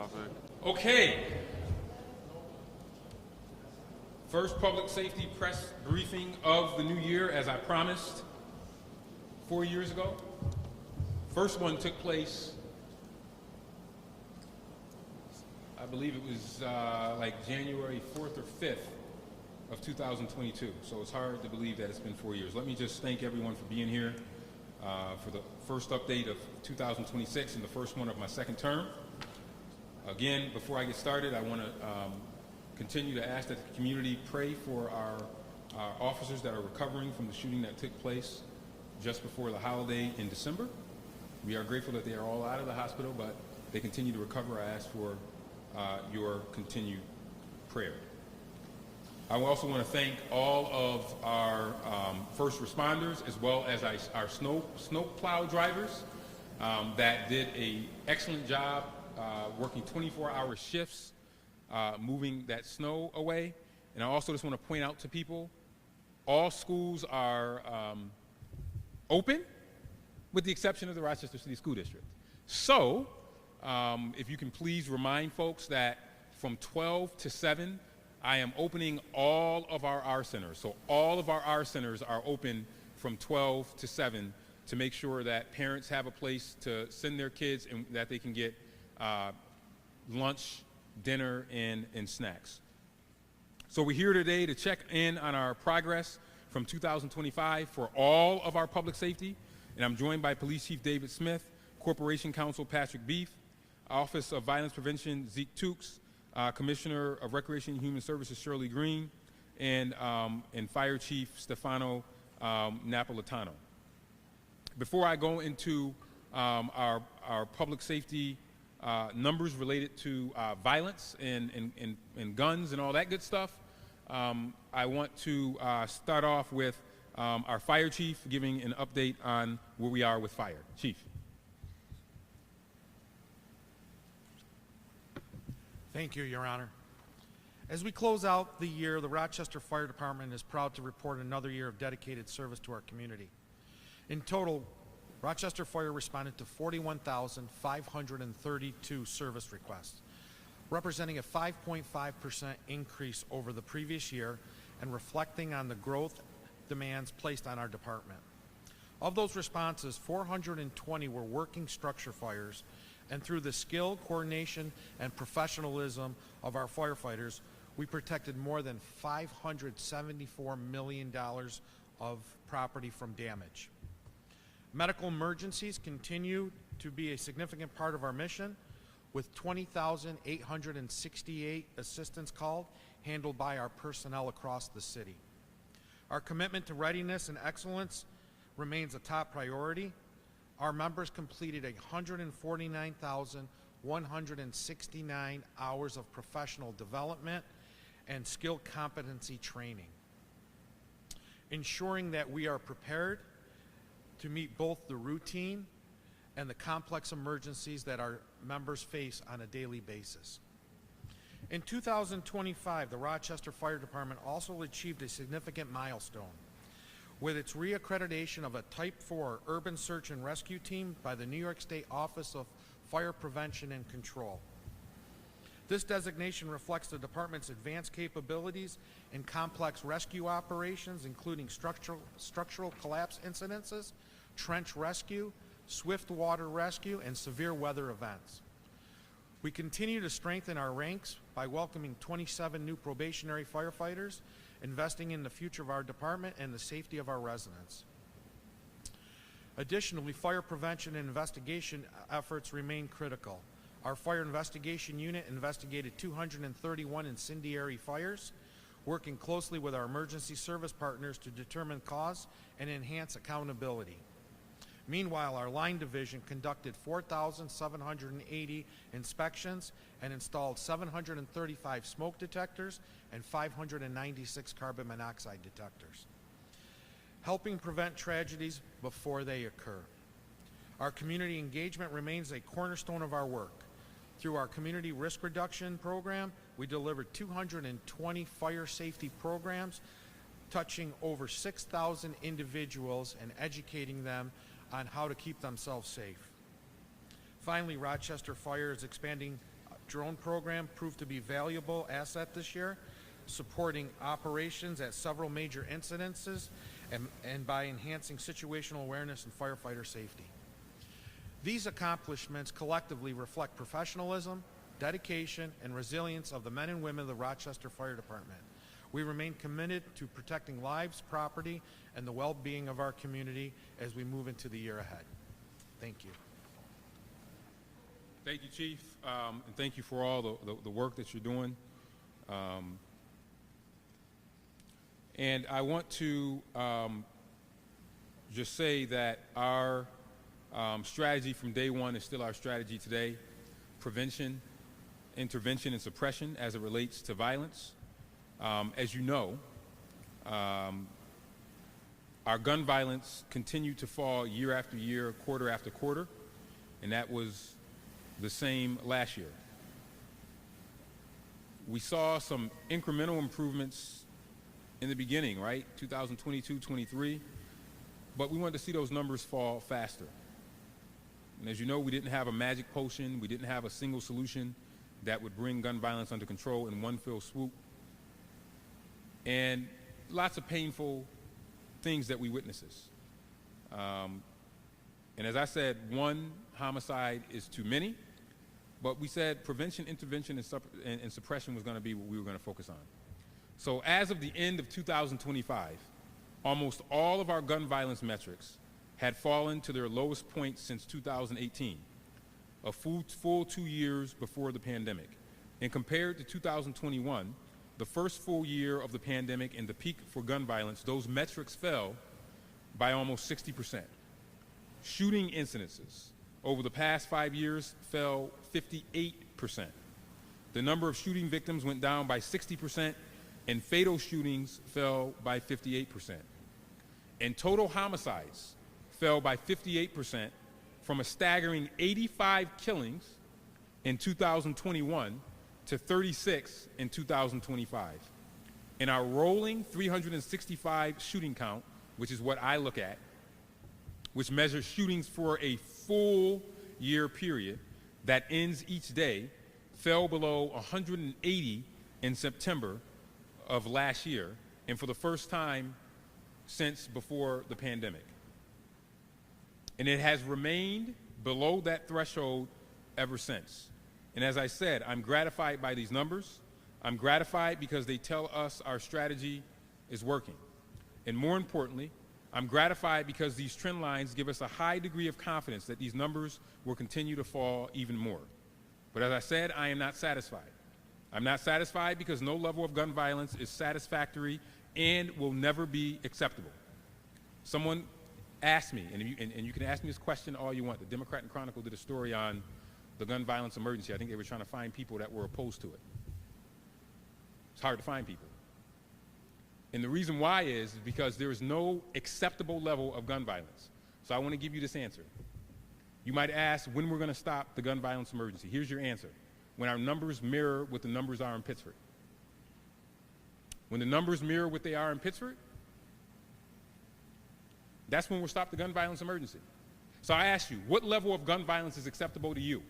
topic. Okay. First public safety press briefing of the new year, as I promised 4 years ago. First one took place, I believe it was like January 4th or 5th of 2022. So it's hard to believe that it's been 4 years. Let me just thank everyone for being here for the first update of 2026 and the first one of my second term. Again, before I get started, I want to continue to ask that the community pray for our officers that are recovering from the shooting that took place just before the holiday in December. We are grateful that they are all out of the hospital, but they continue to recover. I ask for your continued prayer. I also want to thank all of our first responders as well as our snow plow drivers that did an excellent job working 24-hour shifts moving that snow away. And I also just want to point out to people, all schools are open with the exception of the Rochester City School District. So if you can please remind folks that from 12 to 7, I am opening all of our R centers. So all of our R centers are open from 12 to 7 to make sure that parents have a place to send their kids and that they can get lunch, dinner, and snacks. So we're here today to check in on our progress from 2025 for all of our public safety. And I'm joined by Police Chief David Smith, Corporation Counsel Patrick Beef, Office of Violence Prevention Zeke Tukes, Commissioner of Recreation and Human Services Shirley Green, and Fire Chief Stefano Napolitano. Before I go into our public safety numbers related to violence and guns and all that good stuff, I want to start off with our Fire Chief giving an update on where we are with fire. Chief. Thank you, Your Honor. As we close out the year, the Rochester Fire Department is proud to report another year of dedicated service to our community. In total, Rochester Fire responded to 41,532 service requests, representing a 5.5% increase over the previous year and reflecting on the growth demands placed on our department. Of those responses, 420 were working structure fires, and through the skill, coordination, and professionalism of our firefighters, we protected more than $574 million of property from damage. Medical emergencies continue to be a significant part of our mission, with 20,868 assistance called, handled by our personnel across the city. Our commitment to readiness and excellence remains a top priority. Our members completed 149,169 hours of professional development and skill competency training, ensuring that we are prepared to meet both the routine and the complex emergencies that our members face on a daily basis. In 2025, the Rochester Fire Department also achieved a significant milestone with its reaccreditation of a Type 4 Urban Search and Rescue Team by the New York State Office of Fire Prevention and Control. This designation reflects the department's advanced capabilities in complex rescue operations, including structural collapse incidences, trench rescue, swift water rescue, and severe weather events. We continue to strengthen our ranks by welcoming 27 new probationary firefighters, investing in the future of our department and the safety of our residents. Additionally, fire prevention and investigation efforts remain critical. Our fire investigation unit investigated 231 incendiary fires, working closely with our emergency service partners to determine cause and enhance accountability. Meanwhile, our line division conducted 4,780 inspections and installed 735 smoke detectors and 596 carbon monoxide detectors, helping prevent tragedies before they occur. Our community engagement remains a cornerstone of our work. Through our community risk reduction program, we delivered 220 fire safety programs, touching over 6,000 individuals and educating them on how to keep themselves safe. Finally, Rochester Fire is expanding drone program proved to be a valuable asset this year, supporting operations at several major incidences and by enhancing situational awareness and firefighter safety. These accomplishments collectively reflect professionalism, dedication, and resilience of the men and women of the Rochester Fire Department. We remain committed to protecting lives, property, and the well-being of our community as we move into the year ahead. Thank you. Thank you, Chief, and thank you for all the work that you're doing. And I want to just say that our strategy from day one is still our strategy today: prevention, intervention, and suppression as it relates to violence. As you know, our gun violence continued to fall year after year, quarter after quarter, and that was the same last year. We saw some incremental improvements in the beginning, right? 2022, 23, but we wanted to see those numbers fall faster. And as you know, we didn't have a magic potion. We didn't have a single solution that would bring gun violence under control in one fell swoop. And lots of painful things that we witnessed. And as I said, one homicide is too many, but we said prevention, intervention, and suppression was going to be what we were going to focus on. So as of the end of 2025, almost all of our gun violence metrics had fallen to their lowest point since 2018, a full 2 years before the pandemic. And compared to 2021, the first full year of the pandemic and the peak for gun violence, those metrics fell by almost 60%. Shooting incidences over the past 5 years fell 58%. The number of shooting victims went down by 60%, and fatal shootings fell by 58%. And total homicides fell by 58% from a staggering 85 killings in 2021 to 36 in 2025. And our rolling 365 shooting count, which is what I look at, which measures shootings for a full year period that ends each day, fell below 180 in September of last year, and for the first time since before the pandemic. And it has remained below that threshold ever since. And as I said, I'm gratified by these numbers. I'm gratified because they tell us our strategy is working. And more importantly, I'm gratified because these trend lines give us a high degree of confidence that these numbers will continue to fall even more. But as I said, I am not satisfied. I'm not satisfied because no level of gun violence is satisfactory and will never be acceptable. Someone asked me, and you can ask me this question all you want. The Democrat and Chronicle did a story on the gun violence emergency. I think they were trying to find people that were opposed to it. It's hard to find people. And the reason why is because there is no acceptable level of gun violence. So I want to give you this answer. You might ask when we're going to stop the gun violence emergency. Here's your answer. When our numbers mirror what the numbers are in Pittsburgh. When the numbers mirror what they are in Pittsburgh, that's when we'll stop the gun violence emergency. So I ask you, what level of gun violence is acceptable to you?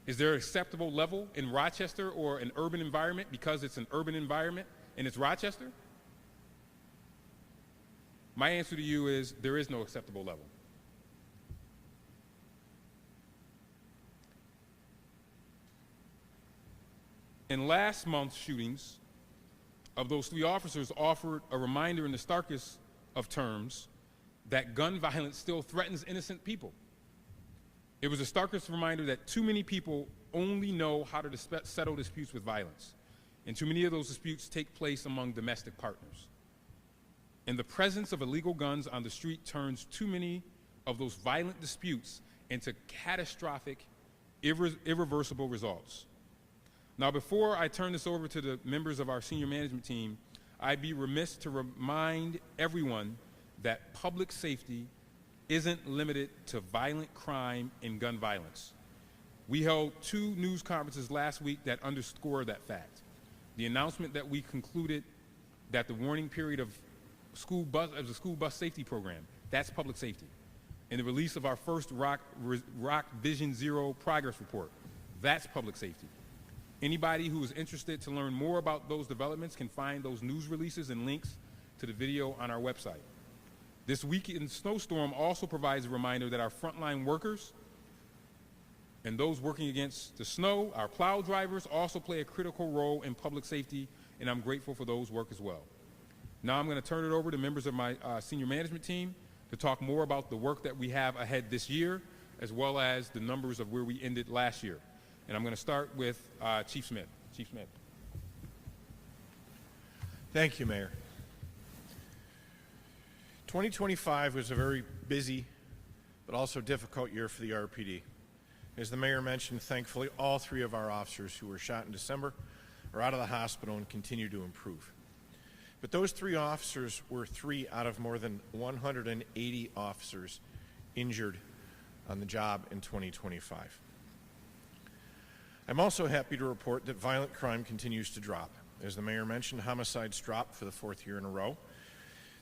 Is there an acceptable level in Rochester or an urban environment because it's an urban environment and it's Rochester? My answer to you is there is no acceptable level. In last month's shootings, of those 3 officers offered a reminder in the starkest of terms that gun violence still threatens innocent people. It was the starkest reminder that too many people only know how to settle disputes with violence, and too many of those disputes take place among domestic partners. And the presence of illegal guns on the street turns too many of those violent disputes into catastrophic, irreversible results. Now, before I turn this over to the members of our senior management team, I'd be remiss to remind everyone that public safety isn't limited to violent crime and gun violence. We held 2 news conferences last week that underscore that fact. The announcement that we concluded that the warning period of the school bus safety program, that's public safety. And the release of our first ROC Vision Zero progress report, That's public safety. Anybody who is interested to learn more about those developments can find those news releases and links to the video on our website. This weekend snowstorm also provides a reminder that our frontline workers and those working against the snow, our plow drivers, also play a critical role in public safety, and I'm grateful for those work as well. Now I'm going to turn it over to members of my senior management team to talk more about the work that we have ahead this year, as well as the numbers of where we ended last year. And I'm going to start with Chief Smith. Chief Smith. Thank you, Mayor. 2025 was a very busy but also difficult year for the RPD. As the Mayor mentioned, thankfully, all 3 of our officers who were shot in December are out of the hospital and continue to improve. But those 3 officers were 3 out of more than 180 officers injured on the job in 2025. I'm also happy to report that violent crime continues to drop. As the Mayor mentioned, homicides dropped for the 4th year in a row.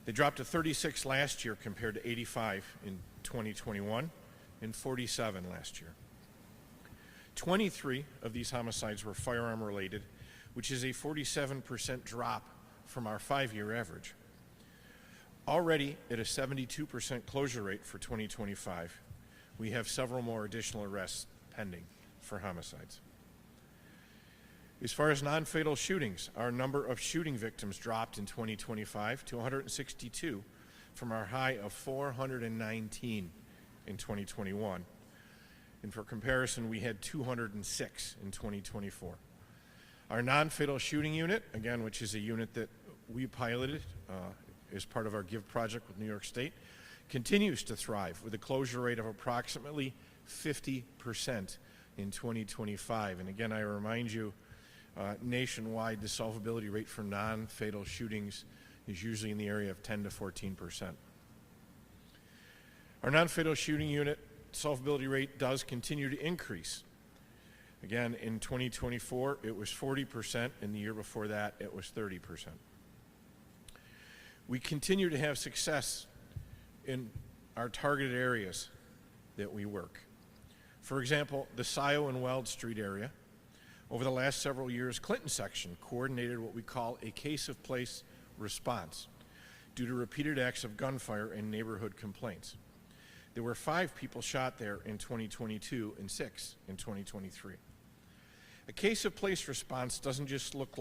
They dropped to 36 last year compared to 85 in 2021 and 47 last year. 23 of these homicides were firearm related, which is a 47% drop from our 5-year average. Already at a 72% closure rate for 2025, we have several more additional arrests pending for homicides. As far as non-fatal shootings, our number of shooting victims dropped in 2025 to 162 from our high of 419 in 2021. And for comparison, we had 206 in 2024. Our non-fatal shooting unit, again, which is a unit that we piloted as part of our GIVE project with New York State, continues to thrive with a closure rate of approximately 50% in 2025. And again, I remind you, nationwide, the solvability rate for non-fatal shootings is usually in the area of 10 to 14%. Our non-fatal shooting unit solvability rate does continue to increase. Again, in 2024, it was 40%, and the year before that, it was 30%. We continue to have success in our targeted areas that we work. For example, the Scioto and Weld Street area. Over the last several years, Clinton section coordinated what we call a case of place response due to repeated acts of gunfire and neighborhood complaints. There were 5 people shot there in 2022 and 6 in 2023. A case of place response doesn't just look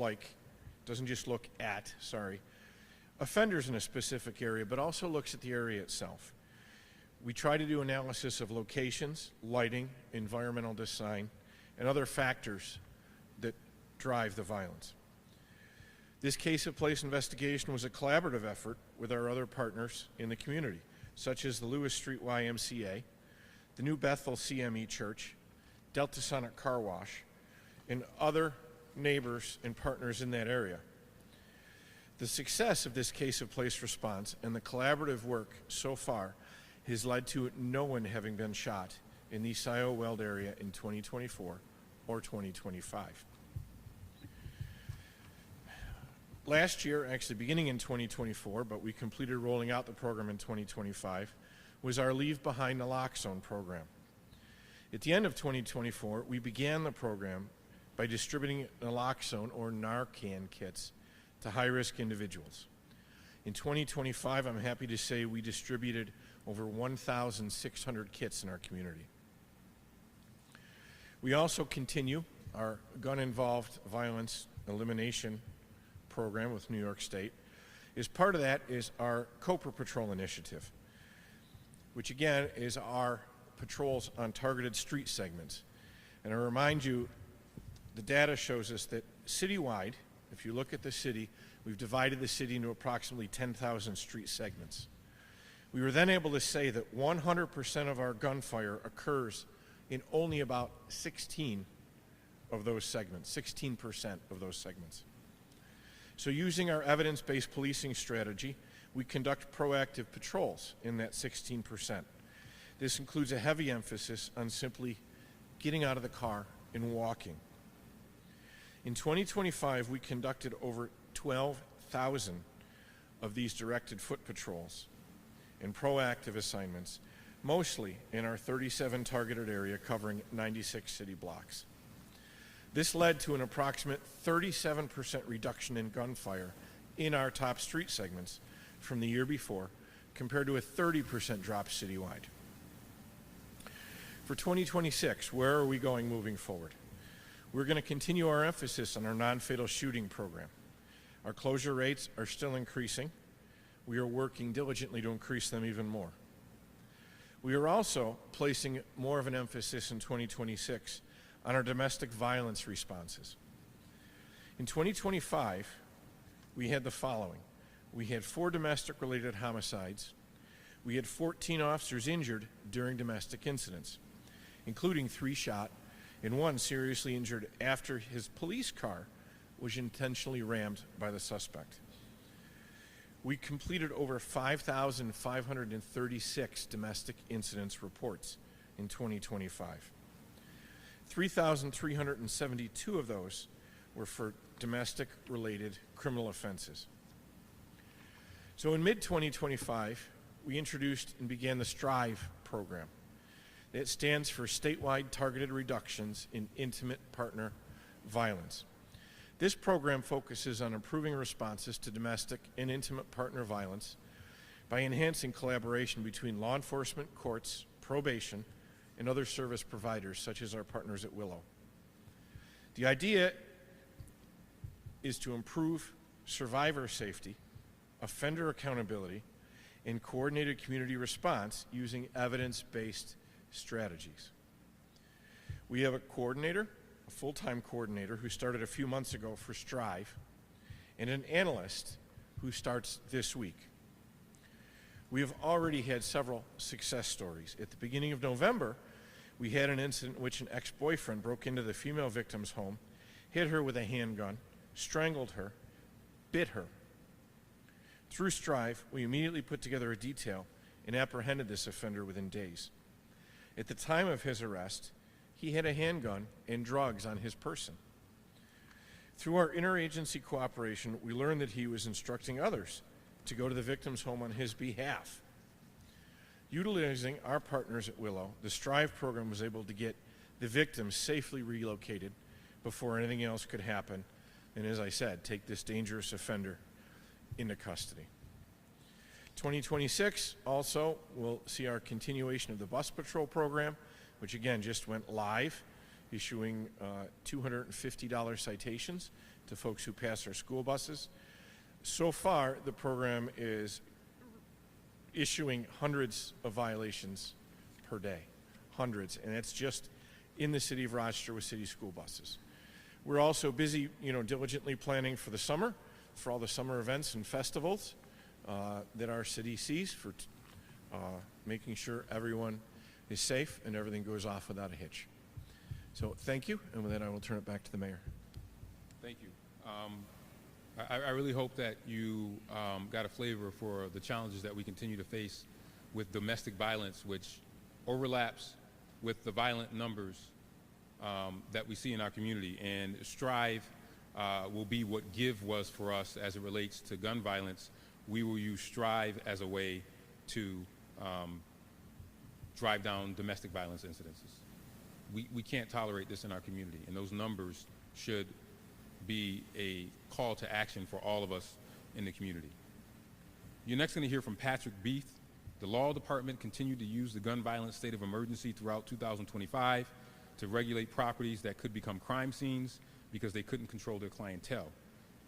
at offenders in a specific area, but also looks at the area itself. We try to do analysis of locations, lighting, environmental design, and other factors that drive the violence. This case of place investigation was a collaborative effort with our other partners in the community, such as the Lewis Street YMCA, the New Bethel CME Church, Delta Sonic Car Wash, and other neighbors and partners in that area. The success of this case of place response and the collaborative work so far has led to no one having been shot in the Scioto Weld area in 2024 or 2025. Last year, actually beginning in 2024, but we completed rolling out the program in 2025, was our Leave Behind Naloxone program. At the end of 2024, we began the program by distributing naloxone or Narcan kits to high-risk individuals. In 2025, I'm happy to say we distributed over 1,600 kits in our community. We also continue our gun-involved violence elimination program with New York State. As part of that is our Cobra Patrol initiative, which again is our patrols on targeted street segments. And I remind you, the data shows us that citywide, if you look at the city, we've divided the city into approximately 10,000 street segments. We were then able to say that 100% of our gunfire occurs in only about 16 of those segments, 16% of those segments. So using our evidence-based policing strategy, we conduct proactive patrols in that 16%. This includes a heavy emphasis on simply getting out of the car and walking. In 2025, we conducted over 12,000 of these directed foot patrols and proactive assignments, mostly in our 37 targeted area covering 96 city blocks. This led to an approximate 37% reduction in gunfire in our top street segments from the year before, compared to a 30% drop citywide. For 2026, where are we going moving forward? We're going to continue our emphasis on our non-fatal shooting program. Our closure rates are still increasing. We are working diligently to increase them even more. We are also placing more of an emphasis in 2026 on our domestic violence responses. In 2025, we had the following. We had 4 domestic-related homicides. We had 14 officers injured during domestic incidents, including 3 shot and 1 seriously injured after his police car was intentionally rammed by the suspect. We completed over 5,536 domestic incidents reports in 2025. 3,372 of those were for domestic-related criminal offenses. So in mid-2025, we introduced and began the STRIVE program. It stands for Statewide Targeted Reductions in Intimate Partner Violence. This program focuses on improving responses to domestic and intimate partner violence by enhancing collaboration between law enforcement, courts, probation, and other service providers, such as our partners at Willow. The idea is to improve survivor safety, offender accountability, and coordinated community response using evidence-based strategies. We have a coordinator, a full-time coordinator who started a few months ago for STRIVE, and an analyst who starts this week. We have already had several success stories. At the beginning of November, we had an incident in which an ex-boyfriend broke into the female victim's home, hit her with a handgun, strangled her, bit her. Through STRIVE, we immediately put together a detail and apprehended this offender within days. At the time of his arrest, he had a handgun and drugs on his person. Through our interagency cooperation, we learned that he was instructing others to go to the victim's home on his behalf. Utilizing our partners at Willow, the STRIVE program was able to get the victim safely relocated before anything else could happen, and as I said, take this dangerous offender into custody. 2026 also will see our continuation of the bus patrol program, which again just went live, issuing $250 citations to folks who pass our school buses. So far, the program is issuing hundreds of violations per day, hundreds, and that's just in the city of Rochester with city school buses. We're also busy, diligently planning for the summer, for all the summer events and festivals that our city sees, for making sure everyone is safe and everything goes off without a hitch. So thank you, and with that I will turn it back to the mayor. Thank you. I really hope that you got a flavor for the challenges that we continue to face with domestic violence, which overlaps with the violent numbers that we see in our community. And STRIVE will be what GIVE was for us as it relates to gun violence. We will use STRIVE as a way to drive down domestic violence incidences. We can't tolerate this in our community, and those numbers should be a call to action for all of us in the community. You're next going to hear from Patrick Beath. The Law Department continued to use the gun violence state of emergency throughout 2025 to regulate properties that could become crime scenes because they couldn't control their clientele.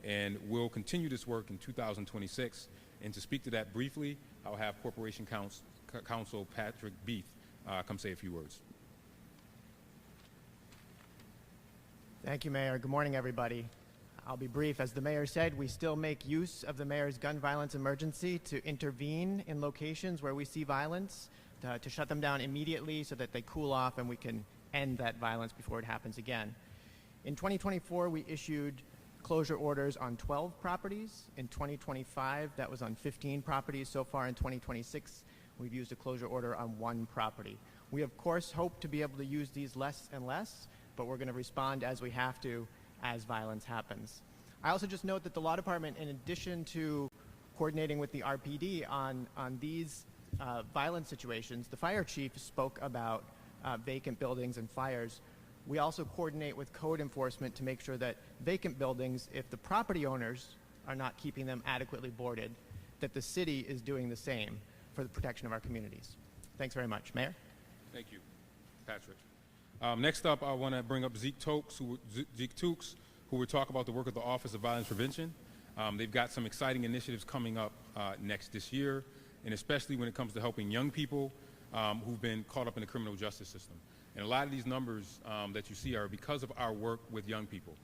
And we'll continue this work in 2026. And to speak to that briefly, I'll have Corporation Counsel Patrick Beath come say a few words. Thank you, Mayor. Good morning, everybody. I'll be brief. As the mayor said, we still make use of the mayor's gun violence emergency to intervene in locations where we see violence, to shut them down immediately so that they cool off and we can end that violence before it happens again. In 2024, we issued closure orders on 12 properties. In 2025, that was on 15 properties. So far in 2026, we've used a closure order on 1 property. We, of course, hope to be able to use these less and less, but we're going to respond as we have to as violence happens. I also just note that the Law Department, in addition to coordinating with the RPD on these violence situations, the fire chief spoke about vacant buildings and fires. We also coordinate with code enforcement to make sure that vacant buildings, if the property owners are not keeping them adequately boarded, that the city is doing the same for the protection of our communities. Thanks very much. Mayor? Thank you, Patrick. Next up, I want to bring up Zeke Tooks, who will talk about the work of the Office of Violence Prevention. They've got some exciting initiatives coming up this year, and especially when it comes to helping young people who've been caught up in the criminal justice system. And a lot of these numbers that you see are because of our work with young people.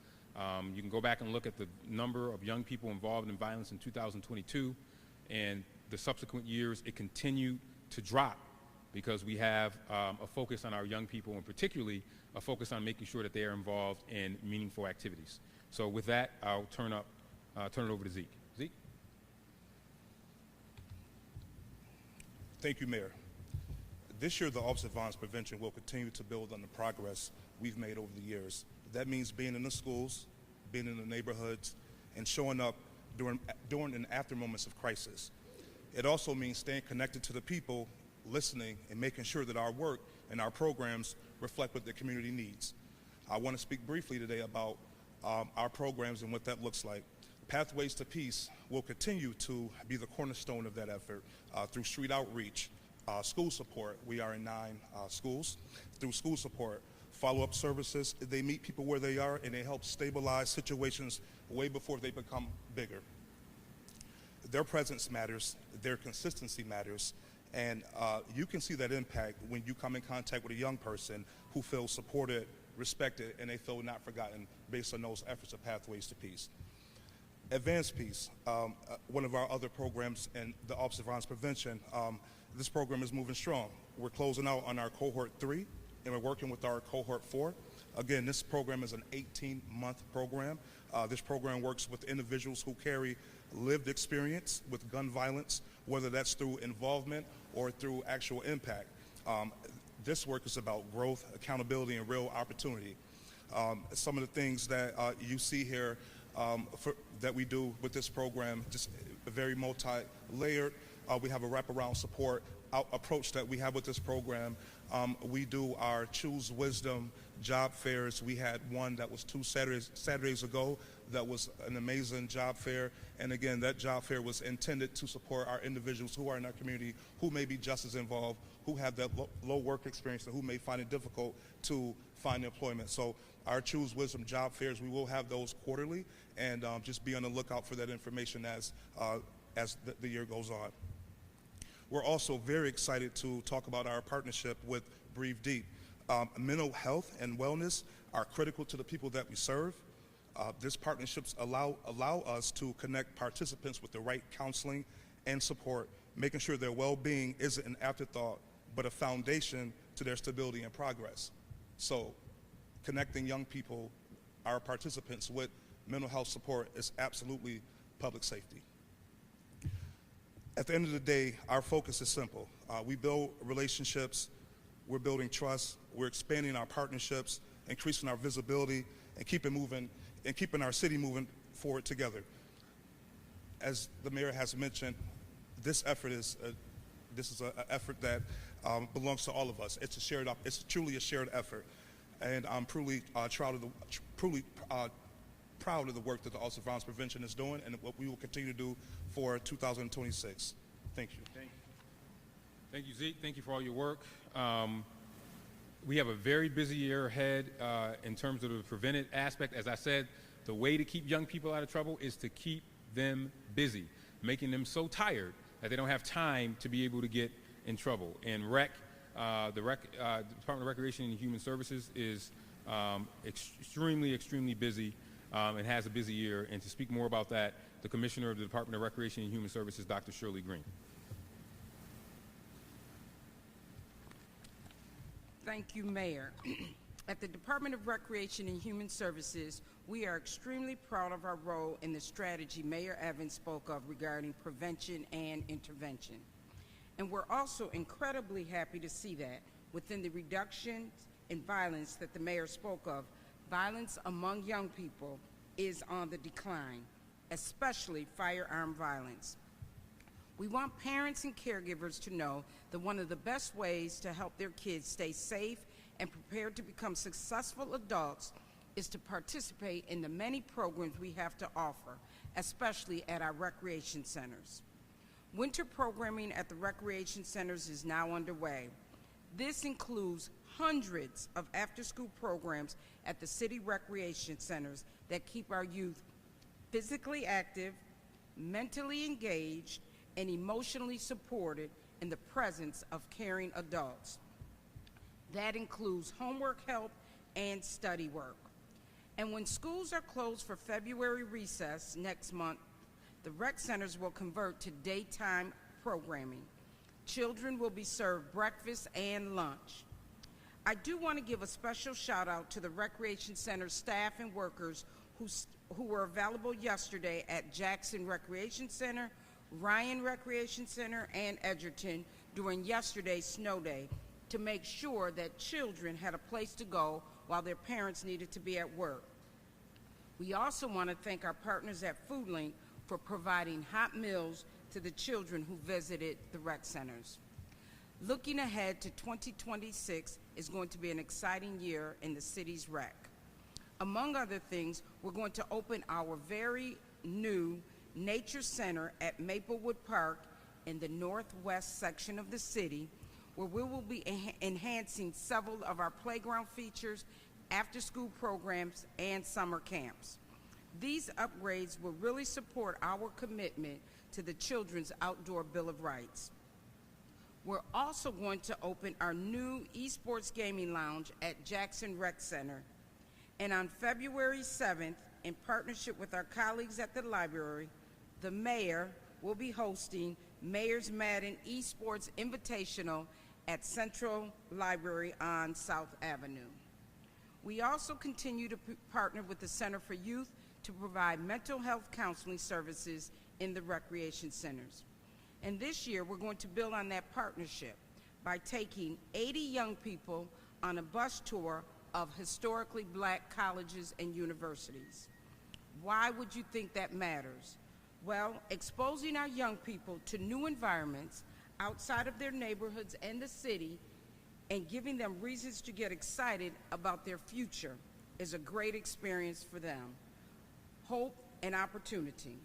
You can go back and look at the number of young people involved in violence in 2022, and the subsequent years it continued to drop because we have a focus on our young people, and particularly a focus on making sure that they are involved in meaningful activities. So with that, I'll turn it over to Zeke. Zeke? Thank you, Mayor. This year, the Office of Violence Prevention will continue to build on the progress we've made over the years. That means being in the schools, being in the neighborhoods, and showing up during and after moments of crisis. It also means staying connected to the people, listening, and making sure that our work and our programs reflect what the community needs. I want to speak briefly today about our programs and what that looks like. Pathways to Peace will continue to be the cornerstone of that effort through street outreach, school support. We are in 9 schools. Through school support, follow-up services, they meet people where they are and they help stabilize situations way before they become bigger. Their presence matters, their consistency matters, and you can see that impact when you come in contact with a young person who feels supported, respected, and they feel not forgotten based on those efforts of Pathways to Peace. Advanced Peace, one of our other programs in the Office of Violence Prevention, this program is moving strong. We're closing out on our cohort 3, and we're working with our cohort 4. Again, this program is an 18-month program. This program works with individuals who carry lived experience with gun violence, whether that's through involvement or through actual impact. This work is about growth, accountability, and real opportunity. Some of the things that you see here that we do with this program, just very multi-layered. We have a wraparound support approach that we have with this program. We do our Choose Wisdom job fairs. We had one that was 2 Saturdays ago that was an amazing job fair. And again, that job fair was intended to support our individuals who are in our community who may be just as involved, who have that low work experience, and who may find it difficult to find employment. So our Choose Wisdom job fairs, we will have those quarterly, and just be on the lookout for that information as the year goes on. We're also very excited to talk about our partnership with Breathe Deep. Mental health and wellness are critical to the people that we serve. These partnerships allow us to connect participants with the right counseling and support, making sure their well-being isn't an afterthought, but a foundation to their stability and progress. So connecting young people, our participants, with mental health support is absolutely public safety. At the end of the day, our focus is simple. We build relationships, we're building trust, we're expanding our partnerships, increasing our visibility, and keeping our city moving forward together. As the mayor has mentioned, this effort is an effort that belongs to all of us. It's truly a shared effort, and I'm truly proud of the work that the Office of Violence Prevention is doing and what we will continue to do for 2026. Thank you. Thank you, Zeke. Thank you for all your work. We have a very busy year ahead in terms of the preventive aspect. As I said, the way to keep young people out of trouble is to keep them busy, making them so tired that they don't have time to be able to get in trouble. And the Department of Recreation and Human Services is extremely busy and has a busy year. And to speak more about that, the Commissioner of the Department of Recreation and Human Services, Dr. Shirley Green. Thank you, Mayor. At the Department of Recreation and Human Services, we are extremely proud of our role in the strategy Mayor Evans spoke of regarding prevention and intervention. And we're also incredibly happy to see that within the reduction in violence that the Mayor spoke of, violence among young people is on the decline, especially firearm violence. We want parents and caregivers to know that one of the best ways to help their kids stay safe and prepared to become successful adults is to participate in the many programs we have to offer, especially at our recreation centers. Winter programming at the recreation centers is now underway. This includes hundreds of after-school programs at the city recreation centers that keep our youth physically active, mentally engaged, and emotionally supported in the presence of caring adults. That includes homework help and study work. And when schools are closed for February recess next month, the rec centers will convert to daytime programming. Children will be served breakfast and lunch. I do want to give a special shout out to the recreation center staff and workers who were available yesterday at Jackson Recreation Center, Ryan Recreation Center, and Edgerton during yesterday's snow day to make sure that children had a place to go while their parents needed to be at work. We also want to thank our partners at FoodLink for providing hot meals to the children who visited the rec centers. Looking ahead to 2026 is going to be an exciting year in the city's rec. Among other things, we're going to open our very new Nature Center at Maplewood Park in the northwest section of the city, where we will be enhancing several of our playground features, after-school programs, and summer camps. These upgrades will really support our commitment to the Children's Outdoor Bill of Rights. We're also going to open our new esports gaming lounge at Jackson Rec Center. And on February 7th, in partnership with our colleagues at the library, the mayor will be hosting Mayor's Madden Esports Invitational at Central Library on South Avenue. We also continue to partner with the Center for Youth to provide mental health counseling services in the recreation centers. And this year, we're going to build on that partnership by taking 80 young people on a bus tour of historically black colleges and universities. Why would you think that matters? Well, exposing our young people to new environments outside of their neighborhoods and the city and giving them reasons to get excited about their future is a great experience for them. Hope and opportunity.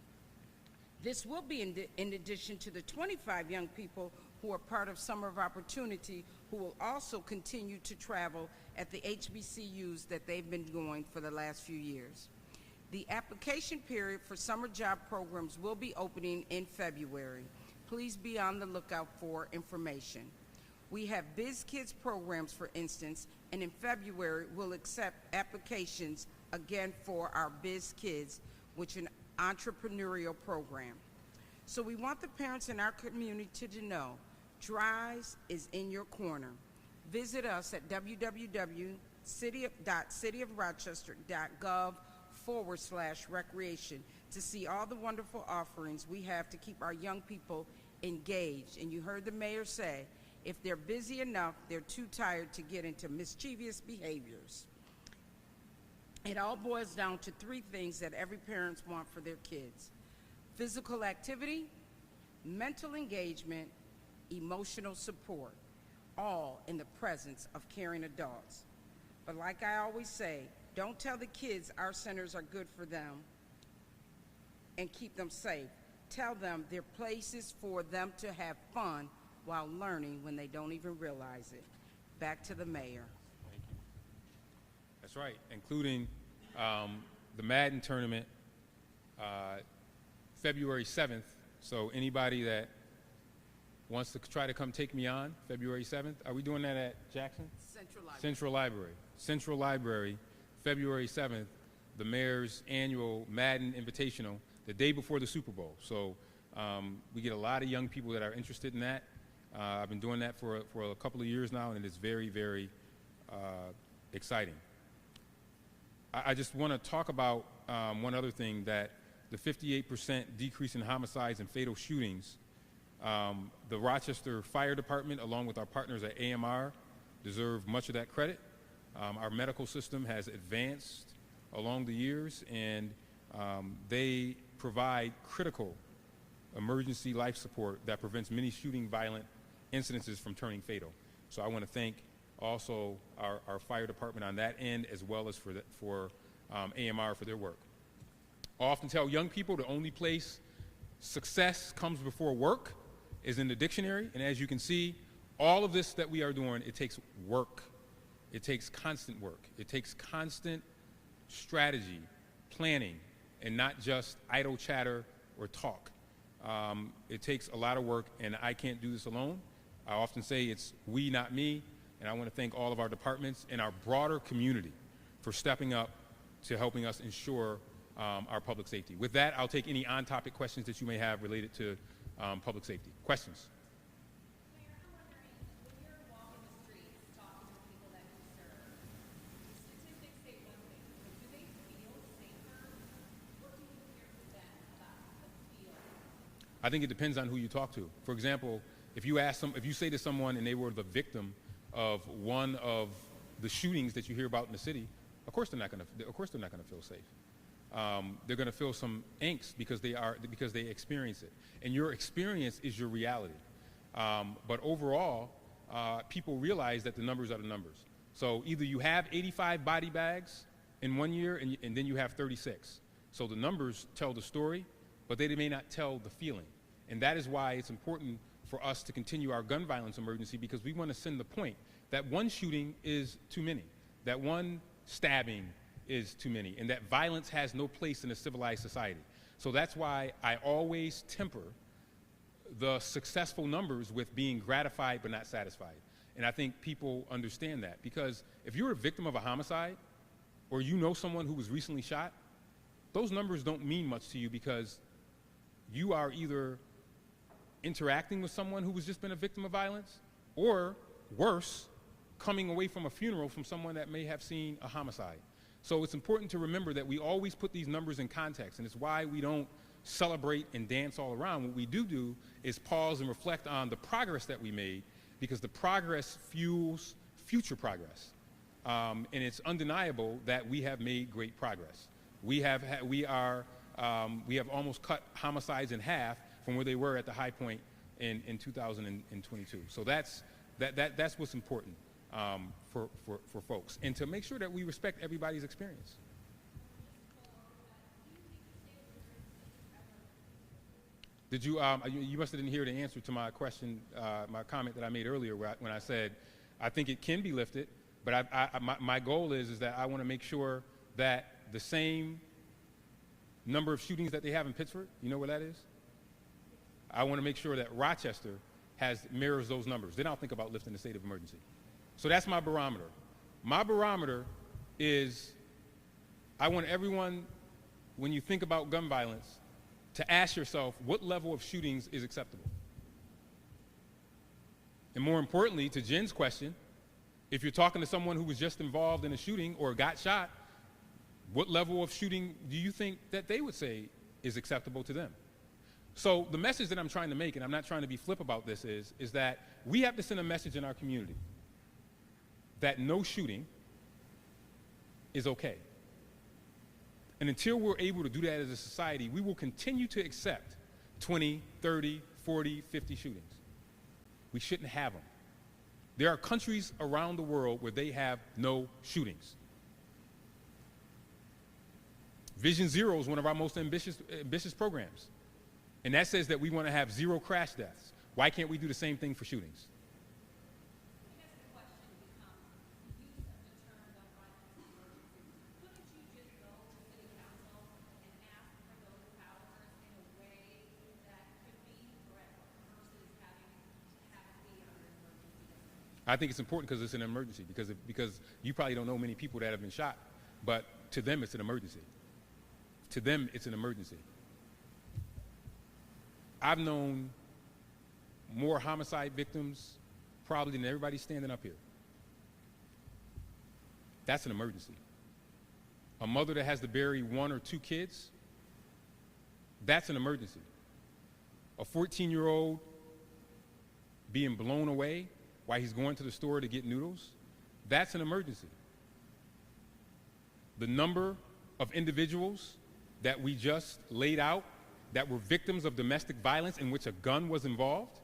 This will be in addition to the 25 young people who are part of Summer of Opportunity, who will also continue to travel at the HBCUs that they've been going for the last few years. The application period for summer job programs will be opening in February. Please be on the lookout for information. We have Biz Kids programs, for instance, and in February we'll accept applications again for our Biz Kids, which is an entrepreneurial program. So we want the parents in our community to know DRIVES is in your corner. Visit us at www.cityofrochester.gov/recreation to see all the wonderful offerings we have to keep our young people engaged. And you heard the mayor say, if they're busy enough, they're too tired to get into mischievous behaviors. It all boils down to three things that every parent wants for their kids: physical activity, mental engagement, emotional support, all in the presence of caring adults. But like I always say, don't tell the kids our centers are good for them and keep them safe. Tell them they're places for them to have fun while learning when they don't even realize it. Back to the mayor. Thank you. That's right, including the Madden tournament February 7th. So anybody that wants to try to come take me on February 7th, are we doing that at Jackson? Central Library. Central Library, February 7th, the mayor's annual Madden Invitational, the day before the Super Bowl. So we get a lot of young people that are interested in that. I've been doing that for a couple of years now, and it's very, very exciting. I just want to talk about one other thing, that the 58% decrease in homicides and fatal shootings, the Rochester Fire Department, along with our partners at AMR, deserve much of that credit. Our medical system has advanced along the years, and they provide critical emergency life support that prevents many shooting violent incidences from turning fatal. So I want to thank also our fire department on that end, as well as for AMR for their work. I often tell young people the only place success comes before work is in the dictionary, and as you can see, all of this that we are doing, it takes work. It takes constant work. It takes constant strategy, planning, and not just idle chatter or talk. It takes a lot of work, and I can't do this alone. I often say it's we, not me, and I want to thank all of our departments and our broader community for stepping up to helping us ensure our public safety. With that, I'll take any on-topic questions that you may have related to public safety. Questions? Mayor, I'm wondering, when you're walking the streets, talking to people that you serve, the statistics say one thing, but do they feel safer? What do you hear from them about the feel? I think it depends on who you talk to. For example, if you say to someone and they were the victim of one of the shootings that you hear about in the city, of course they're not going to feel safe. They're going to feel some angst because they experience it, and your experience is your reality. But overall, people realize that the numbers are the numbers. So either you have 85 body bags in 1 year, and then you have 36. So the numbers tell the story, but they may not tell the feeling. And that is why it's important for us to continue our gun violence emergency, because we want to send the point that one shooting is too many, that one stabbing is too many, and that violence has no place in a civilized society. So that's why I always temper the successful numbers with being gratified but not satisfied. And I think people understand that, because if you're a victim of a homicide or you know someone who was recently shot, those numbers don't mean much to you, because you are either interacting with someone who has just been a victim of violence, or worse, coming away from a funeral from someone that may have seen a homicide. So it's important to remember that we always put these numbers in context, and it's why we don't celebrate and dance all around. What we do is pause and reflect on the progress that we made, because the progress fuels future progress. And it's undeniable that we have made great progress. We have almost cut homicides in half from where they were at the high point in 2022. So that's what's important for folks, and to make sure that we respect everybody's experience. Did you must have didn't hear the answer to my question, my comment that I made earlier, when I said I think it can be lifted, but my goal is that I want to make sure that the same number of shootings that they have in Pittsburgh, you know where that is? I want to make sure that Rochester mirrors those numbers. Then I'll think about lifting the state of emergency. So that's my barometer. My barometer is, I want everyone, when you think about gun violence, to ask yourself, what level of shootings is acceptable? And more importantly, to Jen's question, if you're talking to someone who was just involved in a shooting or got shot, what level of shooting do you think that they would say is acceptable to them? So the message that I'm trying to make, and I'm not trying to be flip about this, is that we have to send a message in our community that no shooting is okay. And until we're able to do that as a society, we will continue to accept 20, 30, 40, 50 shootings. We shouldn't have them. There are countries around the world where they have no shootings. Vision Zero is one of our most ambitious programs. And that says that we want to have 0 crash deaths. Why can't we do the same thing for shootings? I guess the question becomes, use of the term gun violence emergency. Couldn't you just go to city council and ask for those powers in a way that could be correct versus having to have it be under emergency? I think it's important because it's an emergency, because you probably don't know many people that have been shot, but to them it's an emergency. To them it's an emergency. I've known more homicide victims probably than everybody standing up here. That's an emergency. A mother that has to bury 1 or 2 kids, that's an emergency. A 14-year-old being blown away while he's going to the store to get noodles, that's an emergency. The number of individuals that we just laid out that were victims of domestic violence in which a gun was involved,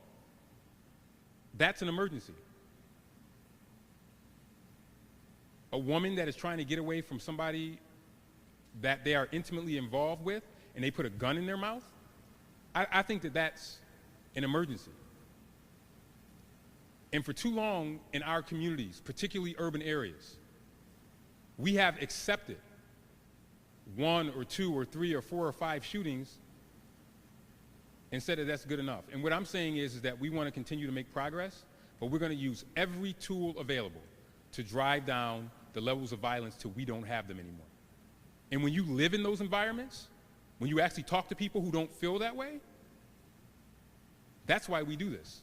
that's an emergency. a woman that is trying to get away from somebody that they are intimately involved with and they put a gun in their mouth, I think that that's an emergency. And for too long in our communities, particularly urban areas, we have accepted 1 or 2 or 3 or 4 or 5 shootings and said that that's good enough. And what I'm saying is that we want to continue to make progress, but we're going to use every tool available to drive down the levels of violence till we don't have them anymore. And when you live in those environments, when you actually talk to people who don't feel that way, that's why we do this.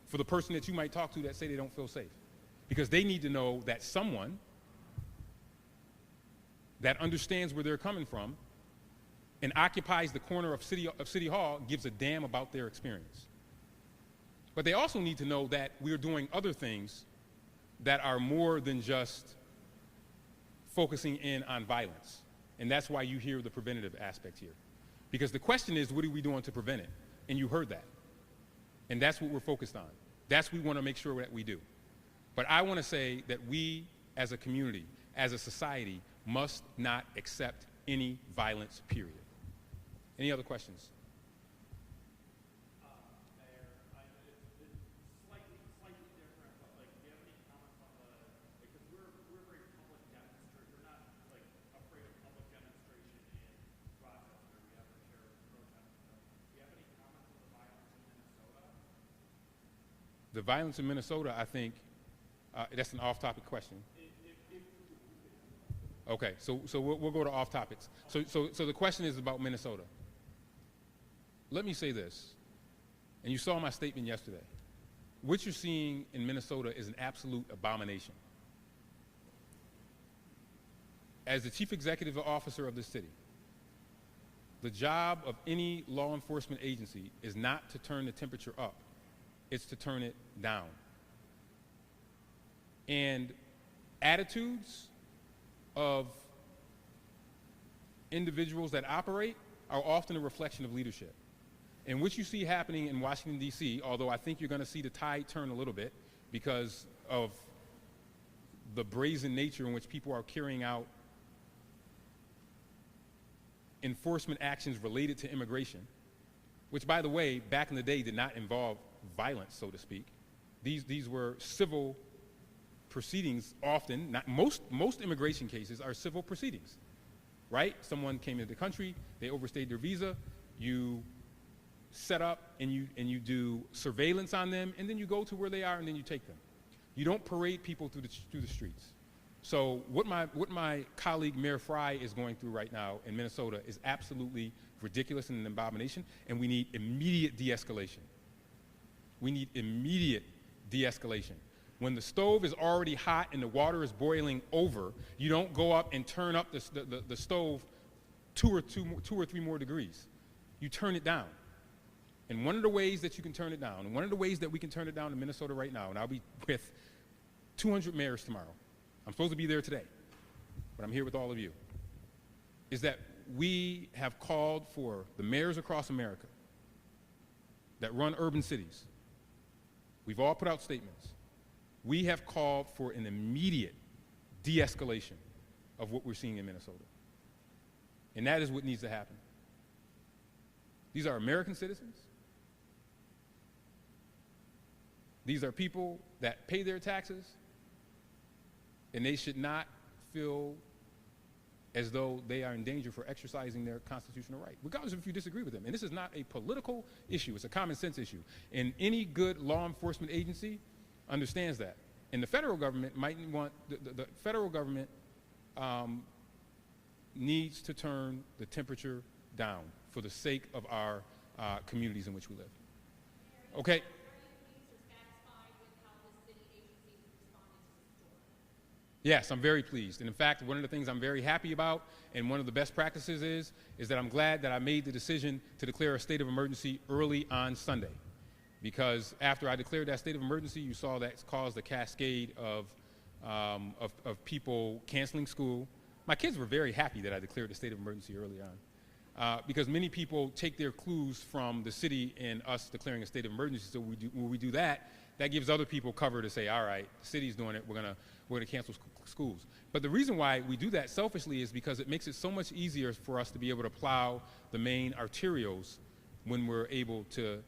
For the person that you might talk to that say they don't feel safe. Because they need to know that someone that understands where they're coming from and occupies the corner of City Hall gives a damn about their experience. But they also need to know that we're doing other things that are more than just focusing in on violence. And that's why you hear the preventative aspect here. Because the question is, what are we doing to prevent it? And you heard that. And that's what we're focused on. That's what we want to make sure that we do. But I want to say that we, as a community, as a society, must not accept any violence, period. Any other questions? Mayor, it's slightly different, but like, do you have any comments on the, because we're very public demonstrators, we're not like afraid of public demonstration in Rochester. We have our share of protests. Do you have any comments on the violence in Minnesota? The violence in Minnesota, I think, that's an off-topic question. Okay, so we'll go to off topics. So the question is about Minnesota. Let me say this, and you saw my statement yesterday. What you're seeing in Minnesota is an absolute abomination. As the chief executive officer of this city, the job of any law enforcement agency is not to turn the temperature up, it's to turn it down. And attitudes of individuals that operate are often a reflection of leadership. And what you see happening in Washington, D.C., although I think you're going to see the tide turn a little bit because of the brazen nature in which people are carrying out enforcement actions related to immigration, which, by the way, back in the day did not involve violence, so to speak. These were civil proceedings often. Not most immigration cases are civil proceedings, right? Someone came into the country, they overstayed their visa, you set up and you do surveillance on them, and then you go to where they are and then you take them. You don't parade people through the streets. So what my colleague Mayor Fry is going through right now in Minnesota is absolutely ridiculous and an abomination, and we need immediate de-escalation. We need immediate de-escalation. When the stove is already hot and the water is boiling over, you don't go up and turn up the stove two or three more degrees. You turn it down. And one of the ways that you can turn it down, and one of the ways that we can turn it down in Minnesota right now, and I'll be with 200 mayors tomorrow. I'm supposed to be there today, but I'm here with all of you, is that we have called for the mayors across America that run urban cities. We've all put out statements. We have called for an immediate de-escalation of what we're seeing in Minnesota. And that is what needs to happen. These are American citizens. These are people that pay their taxes, and they should not feel as though they are in danger for exercising their constitutional right, regardless of if you disagree with them. And this is not a political issue, it's a common sense issue. And any good law enforcement agency understands that. And the federal government might want, the federal government needs to turn the temperature down for the sake of our communities in which we live. Okay? Yes, I'm very pleased. And in fact, one of the things I'm very happy about and one of the best practices is that I'm glad that I made the decision to declare a state of emergency early on Sunday. Because after I declared that state of emergency, you saw that caused a cascade of people canceling school. My kids were very happy that I declared the state of emergency early on. Because many people take their clues from the city and us declaring a state of emergency. So when we do that, that gives other people cover to say, all right, the city's doing it, we're gonna cancel schools. But the reason why we do that selfishly is because it makes it so much easier for us to be able to plow the main arterials when we're able to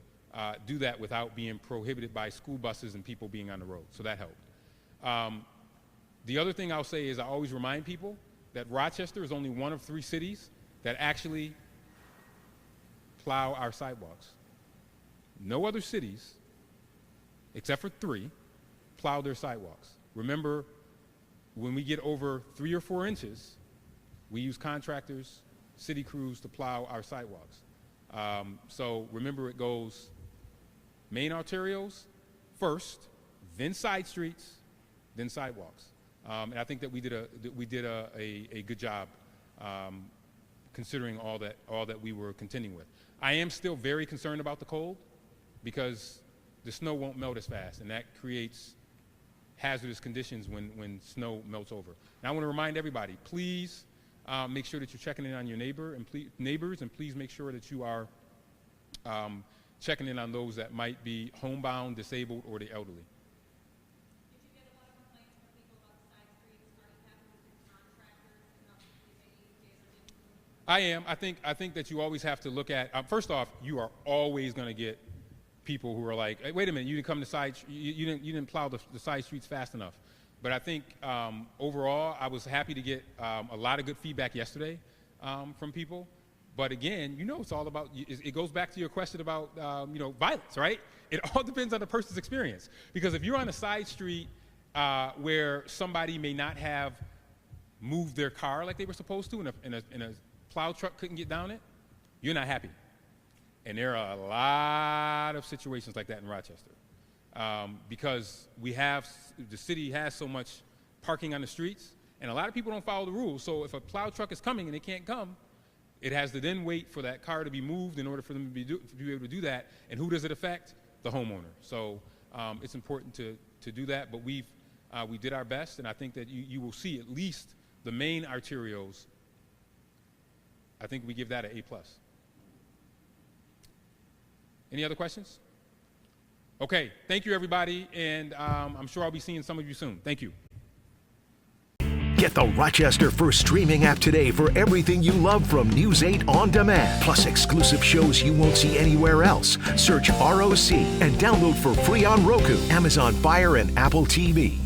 do that without being prohibited by school buses and people being on the road. So that helped. The other thing I'll say is I always remind people that Rochester is only one of 3 cities that actually plow our sidewalks. No other cities, except for 3, plow their sidewalks. Remember, when we get over 3 or 4 inches, we use contractors, city crews to plow our sidewalks. So remember, it goes main arterials first, then side streets, then sidewalks. And I think that we did a good job considering all that we were contending with. I am still very concerned about the cold because the snow won't melt as fast, and that creates hazardous conditions when snow melts over. Now I want to remind everybody, please make sure that you're checking in on your neighbors, and please make sure that you are checking in on those that might be homebound, disabled, or the elderly. Did you get a lot of complaints from people about the side streets? Are you happy with your contractors and how quickly they did? I think that you always have to look at, first off, you are always going to get people who are like, hey, wait a minute, you didn't come to you didn't plow the side streets fast enough. But I think overall, I was happy to get a lot of good feedback yesterday from people. But again, it's all about, it goes back to your question about, violence, right? It all depends on the person's experience. Because if you're on a side street where somebody may not have moved their car like they were supposed to, and a plow truck couldn't get down it, you're not happy. And there are a lot of situations like that in Rochester. Because the city has so much parking on the streets, and a lot of people don't follow the rules. So if a plow truck is coming and they can't come, it has to then wait for that car to be moved in order for them to be able to do that. And who does it affect? The homeowner. So it's important to do that. But we did our best, and I think that you will see at least the main arterials. I think we give that an A+. Any other questions? Okay, thank you, everybody, and I'm sure I'll be seeing some of you soon. Thank you. Get the Rochester First streaming app today for everything you love from News 8 On Demand, plus exclusive shows you won't see anywhere else. Search ROC and download for free on Roku, Amazon Fire, and Apple TV.